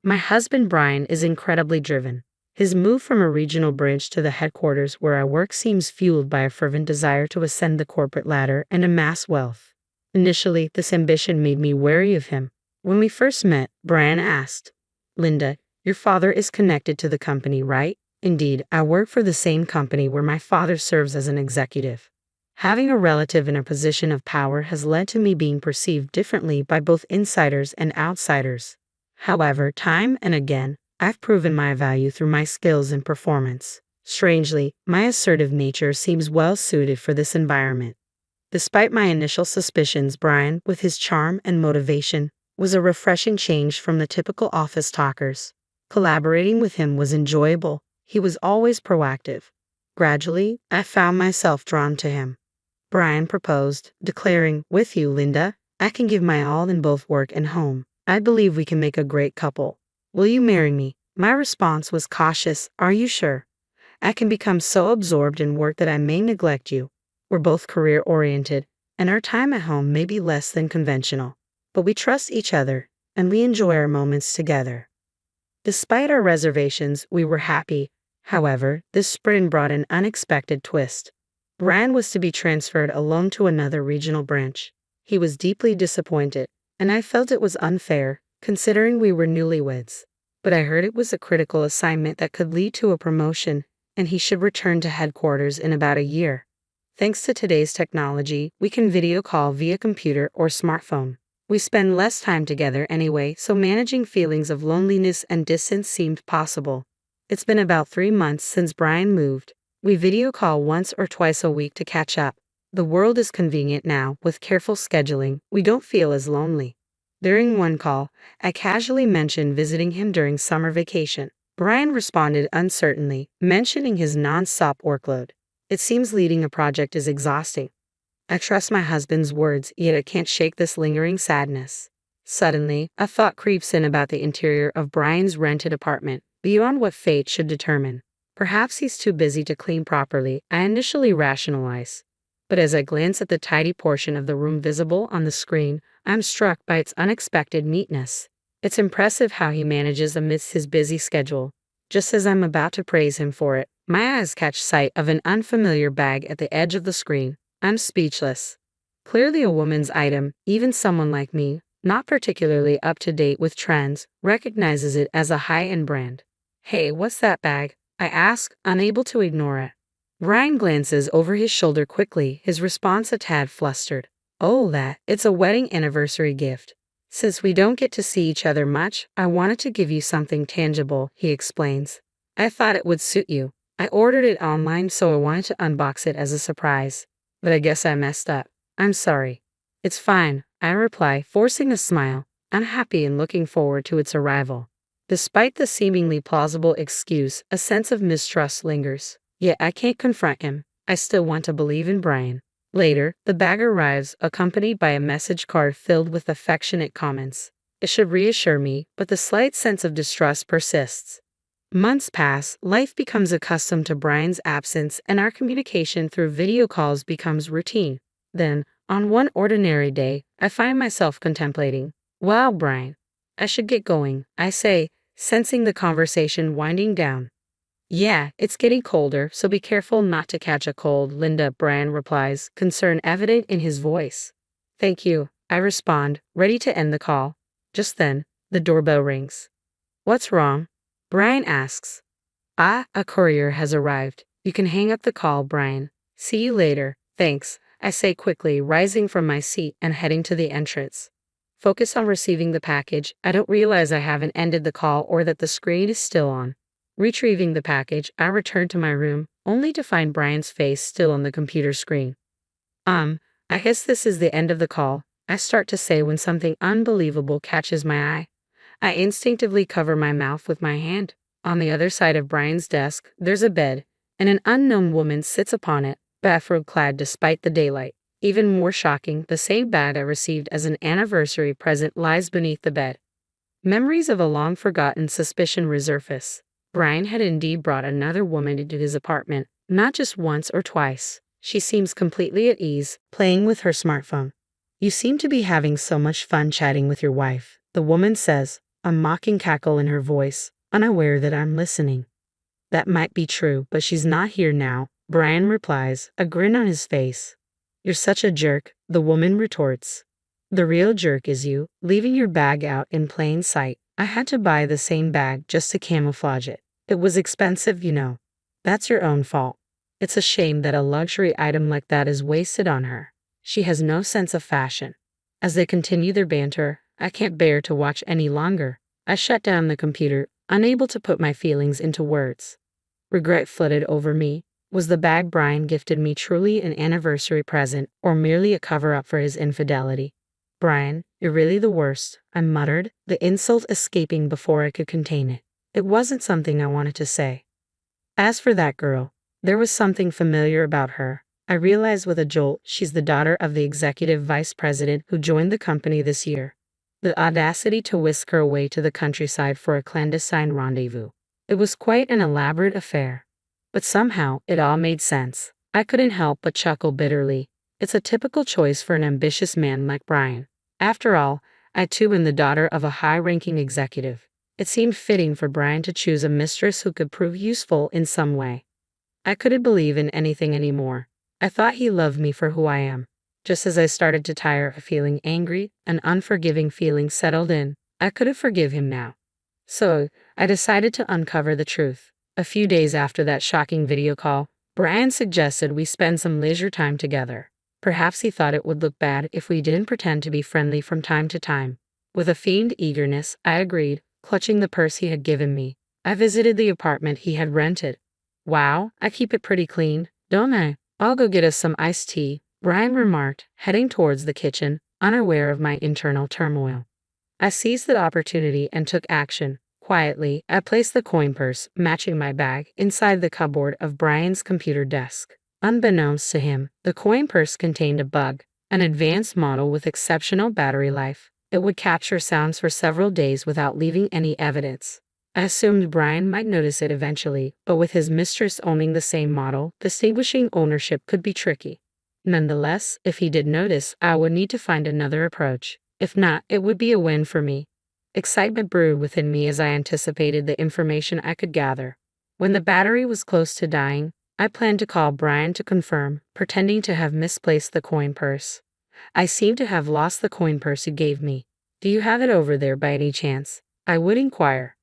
My husband Brian is incredibly driven. His move from a regional branch to the headquarters where I work seems fueled by a fervent desire to ascend the corporate ladder and amass wealth. Initially, this ambition made me wary of him. When we first met, Brian asked, "Linda, your father is connected to the company, right?" "Indeed, I work for the same company where my father serves as an executive." Having a relative in a position of power has led to me being perceived differently by both insiders and outsiders. However, time and again, I've proven my value through my skills and performance. Strangely, my assertive nature seems well suited for this environment. Despite my initial suspicions, Brian, with his charm and motivation, was a refreshing change from the typical office talkers. Collaborating with him was enjoyable. He was always proactive. Gradually, I found myself drawn to him. Brian proposed, declaring, "With you, Linda, I can give my all in both work and home. I believe we can make a great couple. Will you marry me?" My response was cautious. "Are you sure? I can become so absorbed in work that I may neglect you. We're both career-oriented, and our time at home may be less than conventional. But we trust each other, and we enjoy our moments together." Despite our reservations, we were happy. However, this spring brought an unexpected twist. Brian was to be transferred alone to another regional branch. He was deeply disappointed, and I felt it was unfair, considering we were newlyweds. But I heard it was a critical assignment that could lead to a promotion, and he should return to headquarters in about a year. Thanks to today's technology, we can video call via computer or smartphone. We spend less time together anyway, so managing feelings of loneliness and distance seemed possible. It's been about 3 months since Brian moved. We video call once or twice a week to catch up. The world is convenient now. With careful scheduling, we don't feel as lonely. During one call, I casually mentioned visiting him during summer vacation. Brian responded uncertainly, mentioning his non-stop workload. "It seems leading a project is exhausting." I trust my husband's words, yet I can't shake this lingering sadness. Suddenly, a thought creeps in about the interior of Brian's rented apartment, beyond what fate should determine. Perhaps he's too busy to clean properly, I initially rationalize. But as I glance at the tidy portion of the room visible on the screen, I'm struck by its unexpected neatness. It's impressive how he manages amidst his busy schedule. Just as I'm about to praise him for it, my eyes catch sight of an unfamiliar bag at the edge of the screen. I'm speechless. Clearly a woman's item, even someone like me, not particularly up to date with trends, recognizes it as a high-end brand. "Hey, what's that bag?" I ask, unable to ignore it. Ryan glances over his shoulder quickly, his response a tad flustered. "Oh, it's a wedding anniversary gift. Since we don't get to see each other much, I wanted to give you something tangible," he explains. "I thought it would suit you. I ordered it online, so I wanted to unbox it as a surprise. But I guess I messed up. I'm sorry." "It's fine," I reply, forcing a smile, unhappy and looking forward to its arrival. Despite the seemingly plausible excuse, a sense of mistrust lingers. Yet I can't confront him. I still want to believe in Brian. Later, the bag arrives, accompanied by a message card filled with affectionate comments. It should reassure me, but the slight sense of distrust persists. Months pass, life becomes accustomed to Brian's absence, and our communication through video calls becomes routine. Then, on one ordinary day, I find myself contemplating, "Wow, Brian, I should get going," I say, sensing the conversation winding down. "Yeah, it's getting colder, so be careful not to catch a cold, Linda," Brian replies, concern evident in his voice. "Thank you," I respond, ready to end the call. Just then, the doorbell rings. "What's wrong?" Brian asks. "Ah, a courier has arrived. You can hang up the call, Brian. See you later." "Thanks," I say quickly, rising from my seat and heading to the entrance. Focus on receiving the package, I don't realize I haven't ended the call or that the screen is still on. Retrieving the package, I return to my room, only to find Brian's face still on the computer screen. I guess this is the end of the call," I start to say when something unbelievable catches my eye. I instinctively cover my mouth with my hand. On the other side of Brian's desk, there's a bed, and an unknown woman sits upon it, bathrobe-clad despite the daylight. Even more shocking, the same bag I received as an anniversary present lies beneath the bed. Memories of a long-forgotten suspicion resurface. Brian had indeed brought another woman into his apartment, not just once or twice. She seems completely at ease, playing with her smartphone. "You seem to be having so much fun chatting with your wife," the woman says, a mocking cackle in her voice, unaware that I'm listening. That might be true, but she's not here now, Brian replies, a grin on his face. You're such a jerk, the woman retorts. The real jerk is you, leaving your bag out in plain sight. I had to buy the same bag just to camouflage it. It was expensive, you know. That's your own fault. It's a shame that a luxury item like that is wasted on her. She has no sense of fashion. As they continue their banter, I can't bear to watch any longer. I shut down the computer, unable to put my feelings into words. Regret flooded over me. Was the bag Brian gifted me truly an anniversary present, or merely a cover-up for his infidelity? Brian, you're really the worst, I muttered, the insult escaping before I could contain it. It wasn't something I wanted to say. As for that girl, there was something familiar about her. I realized with a jolt she's the daughter of the executive vice president who joined the company this year. The audacity to whisk her away to the countryside for a clandestine rendezvous. It was quite an elaborate affair. But somehow, it all made sense. I couldn't help but chuckle bitterly. It's a typical choice for an ambitious man like Brian. After all, I too am the daughter of a high-ranking executive. It seemed fitting for Brian to choose a mistress who could prove useful in some way. I couldn't believe in anything anymore. I thought he loved me for who I am. Just as I started to tire of feeling angry, an unforgiving feeling settled in. I couldn't forgive him now. So, I decided to uncover the truth. A few days after that shocking video call, Brian suggested we spend some leisure time together. Perhaps he thought it would look bad if we didn't pretend to be friendly from time to time. With a feigned eagerness, I agreed, clutching the purse he had given me. I visited the apartment he had rented. Wow, I keep it pretty clean, don't I? I'll go get us some iced tea, Brian remarked, heading towards the kitchen, unaware of my internal turmoil. I seized the opportunity and took action. Quietly, I placed the coin purse, matching my bag, inside the cupboard of Brian's computer desk. Unbeknownst to him, the coin purse contained a bug, an advanced model with exceptional battery life. It would capture sounds for several days without leaving any evidence. I assumed Brian might notice it eventually, but with his mistress owning the same model, distinguishing ownership could be tricky. Nonetheless, if he did notice, I would need to find another approach. If not, it would be a win for me. Excitement brewed within me as I anticipated the information I could gather. When the battery was close to dying, I planned to call Brian to confirm, pretending to have misplaced the coin purse. I seem to have lost the coin purse you gave me. Do you have it over there by any chance? I would inquire.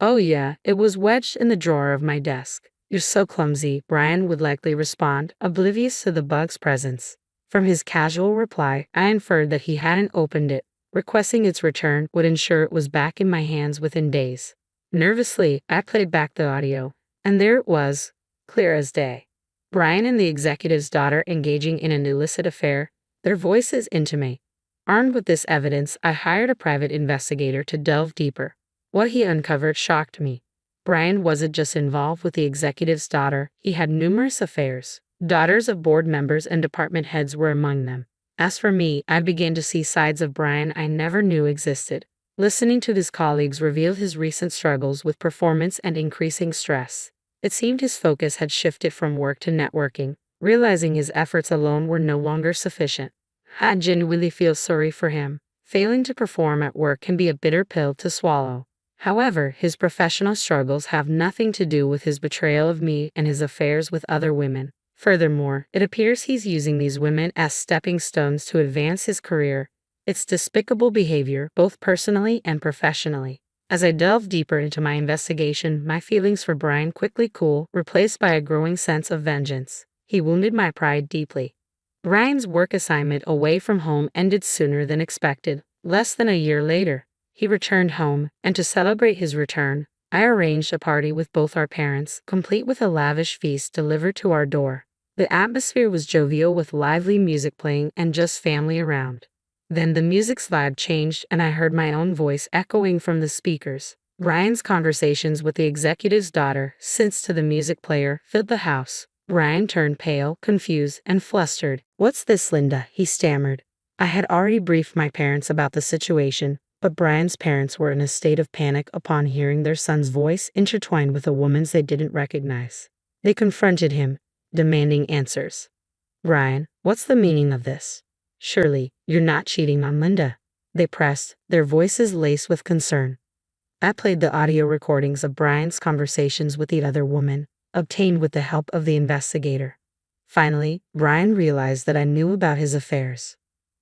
Oh yeah, it was wedged in the drawer of my desk. You're so clumsy, Brian would likely respond, oblivious to the bug's presence. From his casual reply, I inferred that he hadn't opened it. Requesting its return would ensure it was back in my hands within days. Nervously, I played back the audio, and there it was, clear as day. Brian and the executive's daughter engaging in an illicit affair, their voices intimate. Armed with this evidence, I hired a private investigator to delve deeper. What he uncovered shocked me. Brian wasn't just involved with the executive's daughter, he had numerous affairs. Daughters of board members and department heads were among them. As for me, I began to see sides of Brian I never knew existed. Listening to his colleagues revealed his recent struggles with performance and increasing stress. It seemed his focus had shifted from work to networking, realizing his efforts alone were no longer sufficient. I genuinely feel sorry for him. Failing to perform at work can be a bitter pill to swallow. However, his professional struggles have nothing to do with his betrayal of me and his affairs with other women. Furthermore, it appears he's using these women as stepping stones to advance his career. It's despicable behavior, both personally and professionally. As I delved deeper into my investigation, my feelings for Brian quickly cooled, replaced by a growing sense of vengeance. He wounded my pride deeply. Brian's work assignment away from home ended sooner than expected. Less than a year later, he returned home, and to celebrate his return, I arranged a party with both our parents, complete with a lavish feast delivered to our door. The atmosphere was jovial with lively music playing and just family around. Then the music's vibe changed and I heard my own voice echoing from the speakers. Brian's conversations with the executive's daughter, since to the music player, filled the house. Brian turned pale, confused, and flustered. "What's this, Linda?" he stammered. I had already briefed my parents about the situation, but Brian's parents were in a state of panic upon hearing their son's voice intertwined with a woman's they didn't recognize. They confronted him, demanding answers. "Brian, what's the meaning of this? Surely, you're not cheating on Linda?" They pressed, their voices laced with concern. I played the audio recordings of Brian's conversations with the other woman, obtained with the help of the investigator. Finally, Brian realized that I knew about his affairs.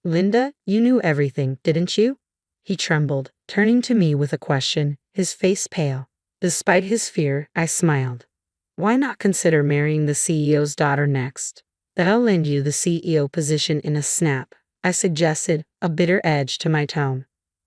Linda, you knew everything, didn't you? He trembled, turning to me with a question, his face pale. Despite his fear, I smiled. Why not consider marrying the CEO's daughter next? That'll lend you the CEO position in a snap, I suggested, a bitter edge to my tone.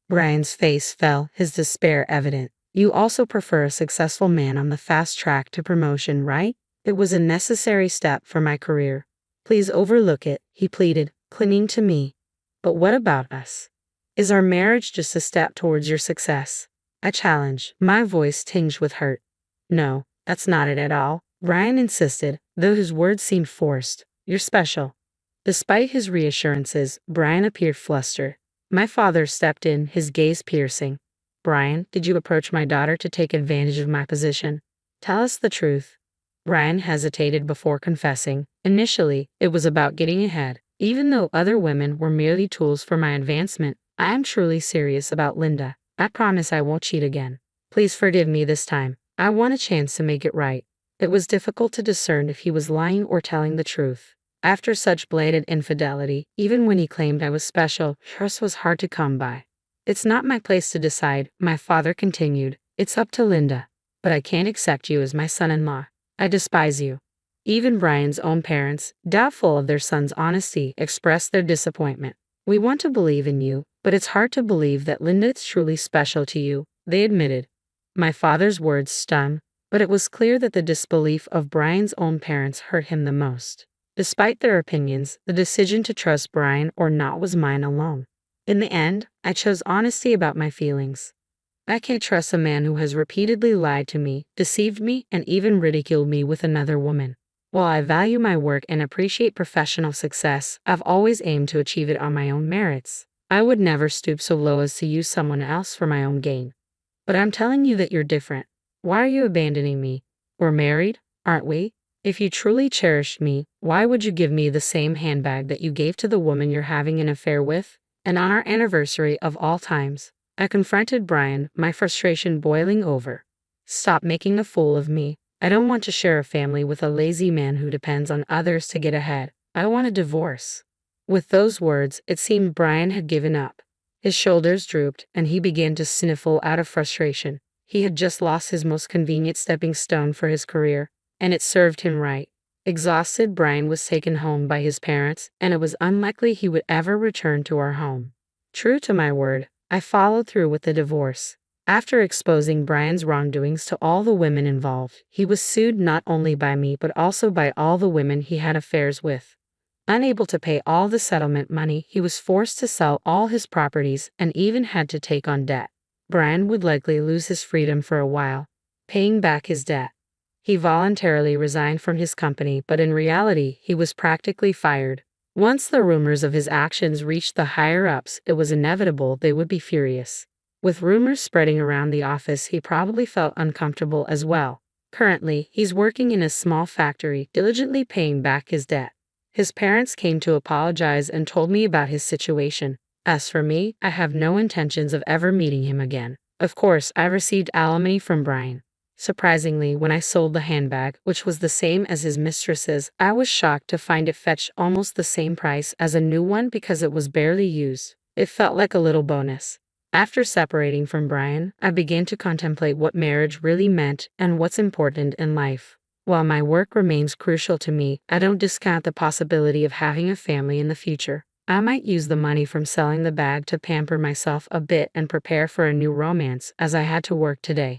Brian's face fell, his despair evident. You also prefer a successful man on the fast track to promotion, right? It was a necessary step for my career. Please overlook it, he pleaded, clinging to me. But what about us? Is our marriage just a step towards your success? I challenged, my voice tinged with hurt. No, that's not it at all, Brian insisted, though his words seemed forced. You're special. Despite his reassurances, Brian appeared flustered. My father stepped in, his gaze piercing. Brian, did you approach my daughter to take advantage of my position? Tell us the truth. Brian hesitated before confessing. Initially, it was about getting ahead. Even though other women were merely tools for my advancement, I am truly serious about Linda. I promise I won't cheat again. Please forgive me this time. I want a chance to make it right. It was difficult to discern if he was lying or telling the truth. After such blatant infidelity, even when he claimed I was special, trust was hard to come by. It's not my place to decide, my father continued. It's up to Linda. But I can't accept you as my son-in-law. I despise you. Even Brian's own parents, doubtful of their son's honesty, expressed their disappointment. We want to believe in you, but it's hard to believe that Linda is truly special to you, they admitted. My father's words stung, but it was clear that the disbelief of Brian's own parents hurt him the most. Despite their opinions, the decision to trust Brian or not was mine alone. In the end, I chose honesty about my feelings. I can't trust a man who has repeatedly lied to me, deceived me, and even ridiculed me with another woman. While I value my work and appreciate professional success, I've always aimed to achieve it on my own merits. I would never stoop so low as to use someone else for my own gain. But I'm telling you that you're different. Why are you abandoning me? We're married, aren't we? If you truly cherished me, why would you give me the same handbag that you gave to the woman you're having an affair with? And on our anniversary of all times, I confronted Brian, my frustration boiling over. Stop making a fool of me. I don't want to share a family with a lazy man who depends on others to get ahead. I want a divorce. With those words, it seemed Brian had given up. His shoulders drooped, and he began to sniffle out of frustration. He had just lost his most convenient stepping stone for his career, and it served him right. Exhausted, Brian was taken home by his parents, and it was unlikely he would ever return to our home. True to my word, I followed through with the divorce. After exposing Brian's wrongdoings to all the women involved, he was sued not only by me but also by all the women he had affairs with. Unable to pay all the settlement money, he was forced to sell all his properties and even had to take on debt. Brian would likely lose his freedom for a while, paying back his debt. He voluntarily resigned from his company, but in reality, he was practically fired. Once the rumors of his actions reached the higher-ups, it was inevitable they would be furious. With rumors spreading around the office, he probably felt uncomfortable as well. Currently, he's working in a small factory, diligently paying back his debt. His parents came to apologize and told me about his situation. As for me, I have no intentions of ever meeting him again. Of course, I received alimony from Brian. Surprisingly, when I sold the handbag, which was the same as his mistress's, I was shocked to find it fetched almost the same price as a new one because it was barely used. It felt like a little bonus. After separating from Brian, I began to contemplate what marriage really meant and what's important in life. While my work remains crucial to me, I don't discount the possibility of having a family in the future. I might use the money from selling the bag to pamper myself a bit and prepare for a new romance, as I had to work today.